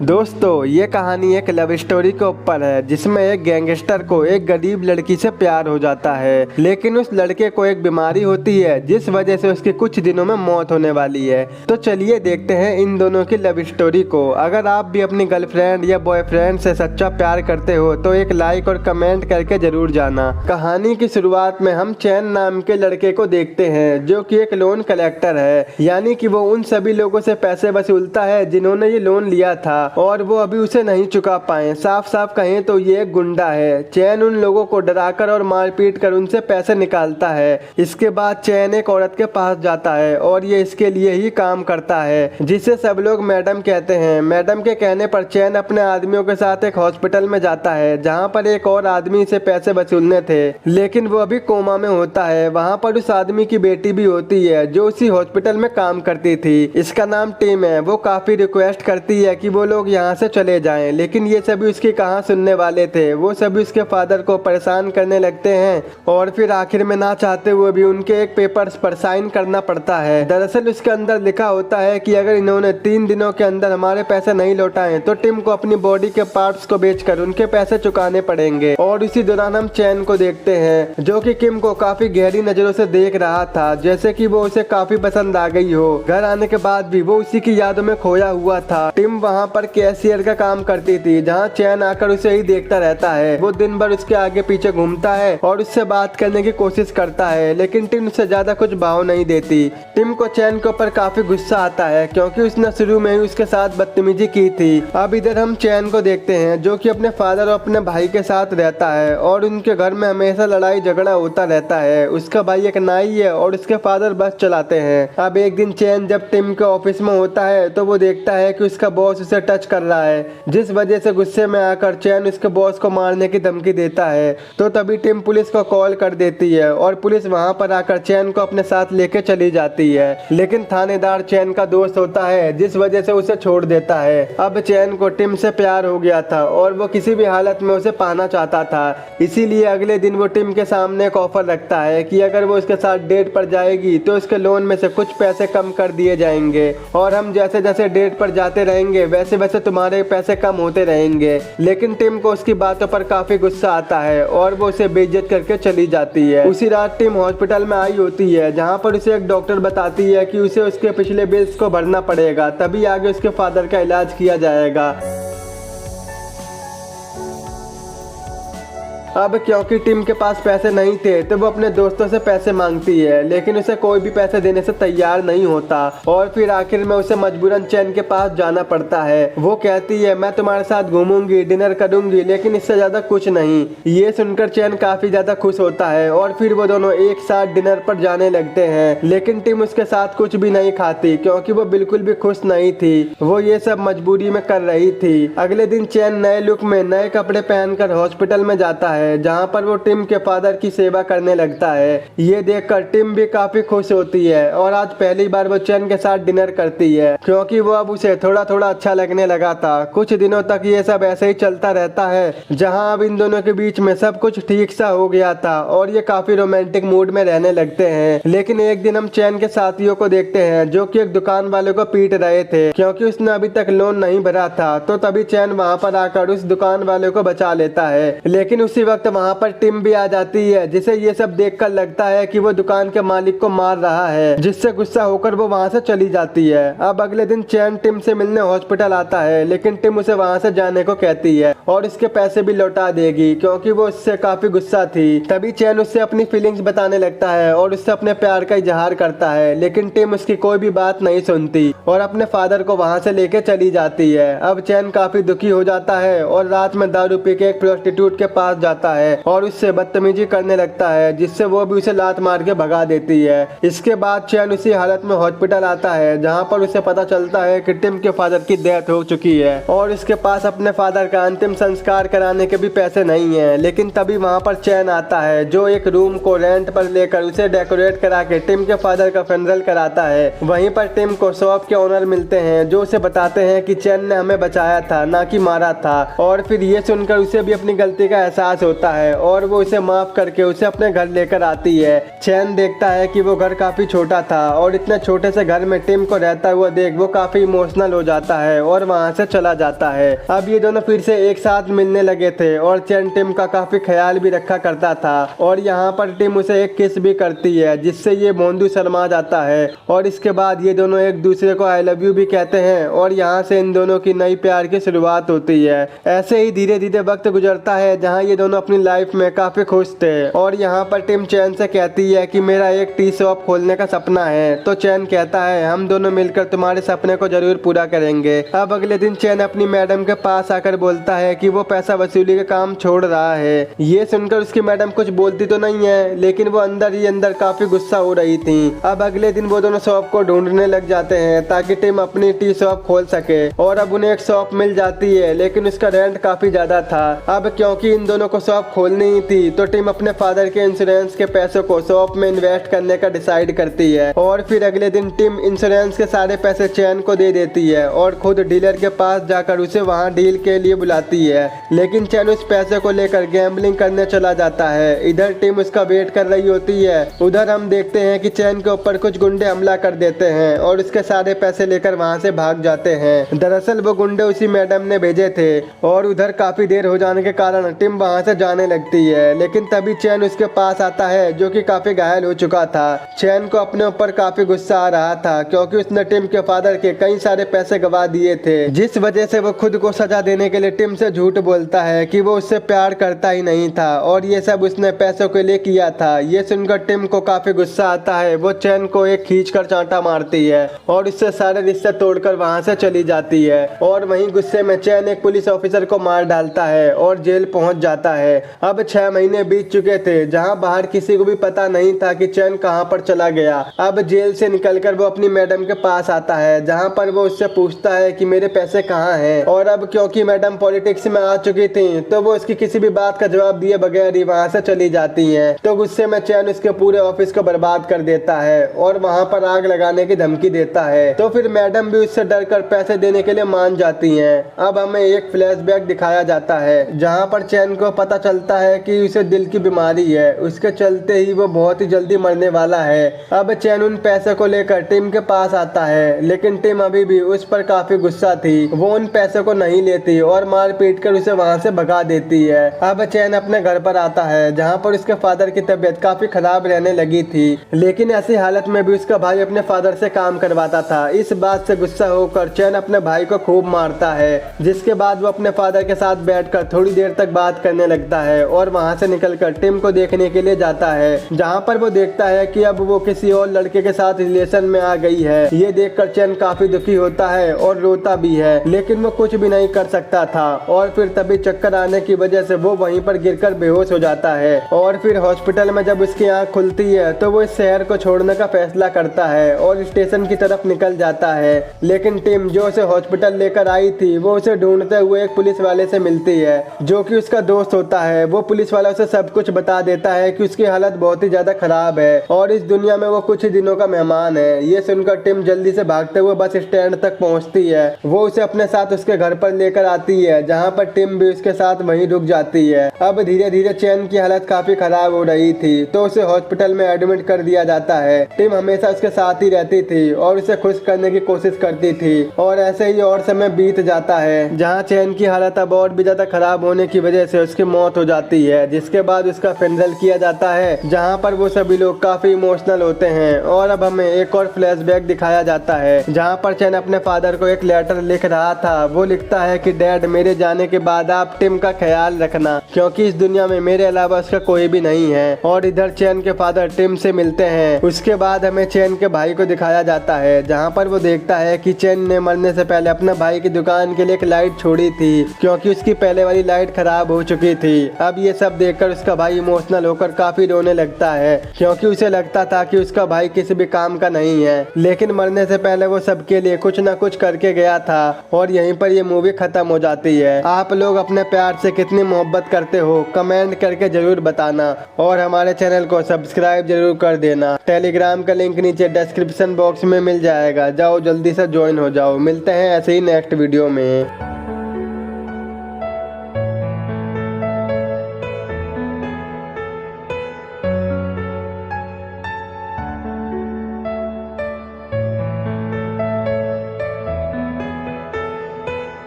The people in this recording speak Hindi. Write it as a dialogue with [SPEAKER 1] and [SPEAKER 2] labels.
[SPEAKER 1] दोस्तों ये कहानी एक लव स्टोरी के ऊपर है जिसमें एक गैंगस्टर को एक गरीब लड़की से प्यार हो जाता है, लेकिन उस लड़के को एक बीमारी होती है जिस वजह से उसकी कुछ दिनों में मौत होने वाली है। तो चलिए देखते हैं इन दोनों की लव स्टोरी को। अगर आप भी अपनी गर्लफ्रेंड या बॉयफ्रेंड से सच्चा प्यार करते हो तो एक लाइक और कमेंट करके जरूर जाना। कहानी की शुरुआत में हम चैन नाम के लड़के को देखते हैं जो कि एक लोन कलेक्टर है, यानी कि वो उन सभी लोगों से पैसे वसूलता है जिन्होंने ये लोन लिया था और वो अभी उसे नहीं चुका पाए। साफ साफ कहें तो ये एक गुंडा है। चैन उन लोगों को डराकर और मारपीट कर उनसे पैसे निकालता है। इसके बाद चैन एक औरत के पास जाता है और ये इसके लिए ही काम करता है जिसे सब लोग मैडम कहते हैं। मैडम के कहने पर चैन अपने आदमियों के साथ एक हॉस्पिटल में जाता है जहाँ पर एक और आदमी से पैसे वसूलने थे, लेकिन वो अभी कोमा में होता है। वहाँ पर उस आदमी की बेटी भी होती है जो उसी हॉस्पिटल में काम करती थी। इसका नाम टिम है। वो काफी रिक्वेस्ट करती है कि वो लोग यहाँ से चले जाएं, लेकिन ये सभी उसकी कहाँ सुनने वाले थे। वो सभी उसके फादर को परेशान करने लगते हैं और फिर आखिर में ना चाहते हुए भी उनके एक पेपर्स पर साइन करना पड़ता है। दरअसल उसके अंदर लिखा होता है कि अगर इन्होंने 3 दिनों के अंदर हमारे पैसे नहीं लौटाए तो टिम को अपनी बॉडी के पार्ट्स को बेचकर उनके पैसे चुकाने पड़ेंगे। और इसी दौरान हम चैन को देखते हैं जो कि किम को काफी गहरी नजरों से देख रहा था, जैसे कि वो उसे काफी पसंद आ गई हो। घर आने के बाद भी वो उसी की यादों में खोया हुआ था। टिम वहाँ पर कैशियर का काम करती थी जहाँ चैन आकर उसे ही देखता रहता है। वो दिन भर उसके आगे पीछे घूमता है और उससे बात करने की कोशिश करता है, लेकिन टिम उससे ज्यादा कुछ भाव नहीं देती। टिम को चैन के ऊपर काफी गुस्सा आता है क्योंकि उसने शुरू में ही उसके साथ बदतमीजी की थी। अब इधर हम चैन को देखते हैं जो कि अपने फादर और अपने भाई के साथ रहता है और उनके घर में हमेशा लड़ाई झगड़ा होता रहता है। उसका भाई एक नाई है और उसके फादर बस चलाते हैं। अब एक दिन चैन जब टिम के ऑफिस में होता है तो वो देखता है कि उसका बॉस उसे टच कर रहा है, जिस वजह से गुस्से में आकर चैन उसके बॉस को मारने की धमकी देता है। तो तभी टिम पुलिस को कॉल कर देती है और पुलिस वहां पर आकर चैन को अपने साथ लेके चली जाती है, लेकिन थानेदार चैन का दोस्त होता है जिस वजह से उसे छोड़ देता है। अब चैन को टिम से प्यार हो गया था और वो किसी भी हालत में उसे पाना चाहता था, इसीलिए अगले दिन वो टिम के सामने एक ऑफर रखता है कि अगर वो उसके साथ डेट पर जाएगी तो उसके लोन में से कुछ पैसे कम कर दिए जाएंगे और हम जैसे जैसे डेट पर जाते रहेंगे वैसे वैसे तुम्हारे पैसे कम होते रहेंगे। लेकिन टिम को उसकी बातों पर काफी गुस्सा आता है और वो उसे बेइज्जत करके चली जाती है। उसी रात टिम हॉस्पिटल में आई होती है जहाँ पर उसे एक डॉक्टर बताती है कि उसे उसके पिछले बिल्स को भरना पड़ेगा, तभी आगे उसके फादर का इलाज किया जाएगा। अब क्योंकि टिम के पास पैसे नहीं थे तो वो अपने दोस्तों से पैसे मांगती है, लेकिन उसे कोई भी पैसे देने से तैयार नहीं होता और फिर आखिर में उसे मजबूरन चैन के पास जाना पड़ता है। वो कहती है मैं तुम्हारे साथ घूमूंगी, डिनर करूंगी, लेकिन इससे ज्यादा कुछ नहीं। ये सुनकर चैन काफी ज्यादा खुश होता है और फिर वो दोनों एक साथ डिनर पर जाने लगते हैं, लेकिन टिम उसके साथ कुछ भी नहीं खाती क्योंकि वो बिल्कुल भी खुश नहीं थी। वो ये सब मजबूरी में कर रही थी। अगले दिन चैन नए लुक में नए कपड़े पहनकर हॉस्पिटल में जाता है जहाँ पर वो टिम के फादर की सेवा करने लगता है। ये देखकर टिम भी काफी खुश होती है और आज पहली बार वो चैन के साथ डिनर करती है क्योंकि वो अब उसे थोड़ा थोड़ा अच्छा लगने लगा था। कुछ दिनों तक ये सब ऐसे ही चलता रहता है जहाँ अब इन दोनों के बीच में सब कुछ ठीक सा हो गया था और ये काफी रोमांटिक मूड में रहने लगते हैं। लेकिन एक दिन हम चैन के साथियों को देखते हैं जो कि एक दुकान वाले को पीट रहे थे क्योंकि उसने अभी तक लोन नहीं भरा था। तो तभी चैन वहाँ पर आकर उस दुकान वाले को बचा लेता है, लेकिन उसी वक्त वहाँ पर टिम भी आ जाती है जिसे ये सब देखकर लगता है कि वो दुकान के मालिक को मार रहा है, जिससे गुस्सा होकर वो वहाँ से चली जाती है। अब अगले दिन चैन टिम से मिलने हॉस्पिटल आता है, लेकिन टिम उसे वहाँ से जाने को कहती है और इसके पैसे भी लौटा देगी क्योंकि वो उससे काफी गुस्सा थी। तभी चैन उससे अपनी फीलिंग्स बताने लगता है और उससे अपने प्यार का इजहार करता है, लेकिन टिम उसकी कोई भी बात नहीं सुनती और अपने फादर को वहाँ से लेके चली जाती है। अब चैन काफी दुखी हो जाता है और रात में दारू पी के एक प्रोस्टिट्यूट के पास जाता है और उससे बदतमीजी करने लगता है, जिससे वो भी उसे लात मार के भगा देती है। इसके बाद चैन उसी हालत में हॉस्पिटल आता है जहाँ पर उसे पता चलता है कि टिम के फादर की डेथ हो चुकी है और इसके पास अपने फादर का अंतिम संस्कार कराने के भी पैसे नहीं है। लेकिन तभी वहाँ पर चैन आता है जो एक रूम को रेंट पर लेकर उसे डेकोरेट करा के टिम के फादर का फनरल कराता है। वहीं पर टिम को शॉप के ओनर मिलते हैं जो उसे बताते हैं कि चैन ने हमें बचाया था, ना कि मारा था। और फिर ये सुनकर उसे भी अपनी गलती का एहसास होता है और वो उसे माफ करके उसे अपने घर लेकर आती है। चैन देखता है कि वो घर काफी छोटा था और इतने छोटे से घर में टिम को रहता हुआ देख वो काफी इमोशनल हो जाता है और वहाँ से चला जाता है। अब ये दोनों फिर से एक साथ मिलने लगे थे और चैन टिम का काफी ख्याल भी रखा करता था और यहाँ पर टिम उसे एक किस भी करती है जिससे ये मोंदू शर्मा जाता है और इसके बाद ये दोनों एक दूसरे को आई लव यू भी कहते हैं और यहाँ से इन दोनों की नई प्यार की शुरुआत होती है। ऐसे ही धीरे धीरे वक्त गुजरता है जहाँ ये दोनों अपनी लाइफ में काफी खुश थे और यहाँ पर टिम चैन से कहती है कि मेरा एक टी शॉप खोलने का सपना है। तो चैन कहता है हम दोनों मिलकर तुम्हारे सपने को जरूर पूरा करेंगे। अब अगले दिन चैन अपनी मैडम के पास आकर बोलता है कि वो पैसा वसूली का काम छोड़ रहा है। ये सुनकर उसकी मैडम कुछ बोलती तो नहीं है लेकिन वो अंदर ही अंदर काफी गुस्सा हो रही थी। अब अगले दिन वो दोनों शॉप को ढूंढने लग जाते हैं ताकि टिम अपनी टी शॉप खोल सके और अब उन्हें एक शॉप मिल जाती है लेकिन उसका रेंट काफी ज्यादा था। अब क्योंकि इन दोनों को शॉप खोलनी ही थी तो टिम अपने फादर के इंश्योरेंस के पैसों को शॉप में इन्वेस्ट करने का डिसाइड करती है और फिर अगले दिन टिम इंश्योरेंस के सारे पैसे चैन को दे देती है और खुद डीलर के पास जाकर उसे वहाँ डील के लिए बुलाती है। लेकिन चैन उस पैसे को लेकर गैम्बलिंग करने चला जाता है। इधर टिम उसका वेट कर रही होती है। उधर हम देखते हैं कि चैन के ऊपर कुछ गुंडे हमला कर देते हैं और उसके सारे पैसे लेकर वहाँ से भाग जाते हैं। दरअसल वो गुंडे उसी मैडम ने भेजे थे और उधर काफी देर हो जाने के कारण टिम वहाँ से जाने लगती है लेकिन तभी चैन उसके पास आता है जो कि काफी घायल हो चुका था। चैन को अपने ऊपर काफी गुस्सा आ रहा था क्योंकि उसने टिम के फादर के कई सारे पैसे गवा दिए थे जिस वजह से वो खुद को सजा देने के लिए टिम से झूठ बोलता है कि वो उससे प्यार करता ही नहीं था और ये सब उसने पैसों के लिए किया था। ये सुनकर टिम को काफी गुस्सा आता है। वो चैन को एक खींचकर चांटा मारती है और उससे सारे रिश्ते तोड़कर वहाँ से चली जाती है और वहीं गुस्से में चैन एक पुलिस ऑफिसर को मार डालता है और जेल पहुंच जाता है। अब 6 महीने बीत चुके थे जहाँ बाहर किसी को भी पता नहीं था कि चैन कहाँ पर चला गया। अब जेल से निकलकर वो अपनी मैडम के पास आता है जहाँ पर वो उससे पूछता है कि मेरे पैसे कहाँ हैं और अब क्योंकि मैडम पॉलिटिक्स में आ चुकी थी तो वो उसकी किसी भी बात का जवाब दिए बगैर ही वहाँ से चली जाती हैं। तो गुस्से में चैन उसके पूरे ऑफिस को बर्बाद कर देता है और वहाँ पर आग लगाने की धमकी देता है। तो फिर मैडम भी उससे डर कर पैसे देने के लिए मान जाती हैं। अब हमें एक फ्लैशबैक दिखाया जाता है जहाँ पर चैन को पता चलता है कि उसे दिल की बीमारी है। उसके चलते ही वो बहुत ही जल्दी मरने वाला है। अब चैन उन पैसे को लेकर टिम के पास आता है लेकिन टिम अभी भी उस पर काफी गुस्सा थी। वो उन पैसों को नहीं लेती और मार पीट कर उसे वहाँ से भगा देती है। अब चैन अपने घर पर आता है जहाँ पर उसके फादर की तबीयत काफी खराब रहने लगी थी लेकिन ऐसी हालत में भी उसका भाई अपने फादर से काम करवाता था। इस बात से गुस्सा होकर चैन अपने भाई को खूब मारता है जिसके बाद वो अपने फादर के साथ बैठकर थोड़ी देर तक बात करने लगता है और वहाँ से निकलकर टिम को देखने के लिए जाता है जहाँ पर वो देखता है कि अब वो किसी और लड़के के साथ रिलेशन में आ गई है। ये देखकर चैन काफी दुखी होता है और रोता भी है लेकिन वो कुछ भी नहीं कर सकता था और फिर तभी चक्कर आने की वजह से वो वहीं पर गिरकर बेहोश हो जाता है और फिर हॉस्पिटल में जब उसकी आंख खुलती है तो वो इस शहर को छोड़ने का फैसला करता है और स्टेशन की तरफ निकल जाता है। लेकिन टिम जो उसे हॉस्पिटल लेकर आई थी वो उसे ढूंढते हुए एक पुलिस वाले से मिलती है जो कि उसका दोस्त होता है। वो पुलिस वाला उसे सब कुछ बता देता है कि उसकी हालत बहुत ही ज्यादा खराब है और इस दुनिया में वो कुछ ही दिनों का मेहमान है। ये सुनकर टिम जल्दी से भागते हुए बस स्टैंड तक पहुंचती है। वो उसे अपने साथ उसके घर पर लेकर आती है जहाँ पर टिम भी उसके साथ वहीं रुक जाती है। अब धीरे धीरे चैन की हालत काफी खराब हो रही थी तो उसे हॉस्पिटल में एडमिट कर दिया जाता है। टिम हमेशा उसके साथ ही रहती थी और उसे खुश करने की कोशिश करती थी और ऐसे ही और समय बीत जाता है जहाँ चैन की हालत अब और भी ज्यादा खराब होने की वजह से उसकी मौत हो जाती है। जिसके बाद उसका फनरल किया जाता है जहाँ पर वो सभी लोग काफी इमोशनल होते हैं। और अब हमें एक और फ्लैशबैक दिखाया जाता है जहाँ पर चैन अपने फादर को एक लेटर लिख रहा था। वो लिखता है कि डैड मेरे जाने के बाद आप टिम का ख्याल रखना क्योंकि इस दुनिया में मेरे अलावा उसका कोई भी नहीं है। और इधर चैन के फादर टिम से मिलते हैं। उसके बाद हमें चैन के भाई को दिखाया जाता है जहाँ पर वो देखता है कि चैन ने मरने से पहले अपने भाई की दुकान के लिए एक लाइट छोड़ी थी क्योंकि उसकी पहले वाली लाइट खराब हो चुकी थी। अब ये सब देखकर उसका भाई इमोशनल होकर काफी रोने लगता है क्योंकि उसे लगता था कि उसका भाई किसी भी काम का नहीं है लेकिन मरने से पहले वो सबके लिए कुछ न कुछ करके गया था। और यहीं पर ये मूवी खत्म हो जाती है। आप लोग अपने प्यार से कितनी मोहब्बत करते हो कमेंट करके जरूर बताना और हमारे चैनल को सब्सक्राइब जरूर कर देना। टेलीग्राम का लिंक नीचे डिस्क्रिप्शन बॉक्स में मिल जाएगा, जाओ जल्दी से ज्वाइन हो जाओ। मिलते हैं ऐसे ही नेक्स्ट वीडियो में।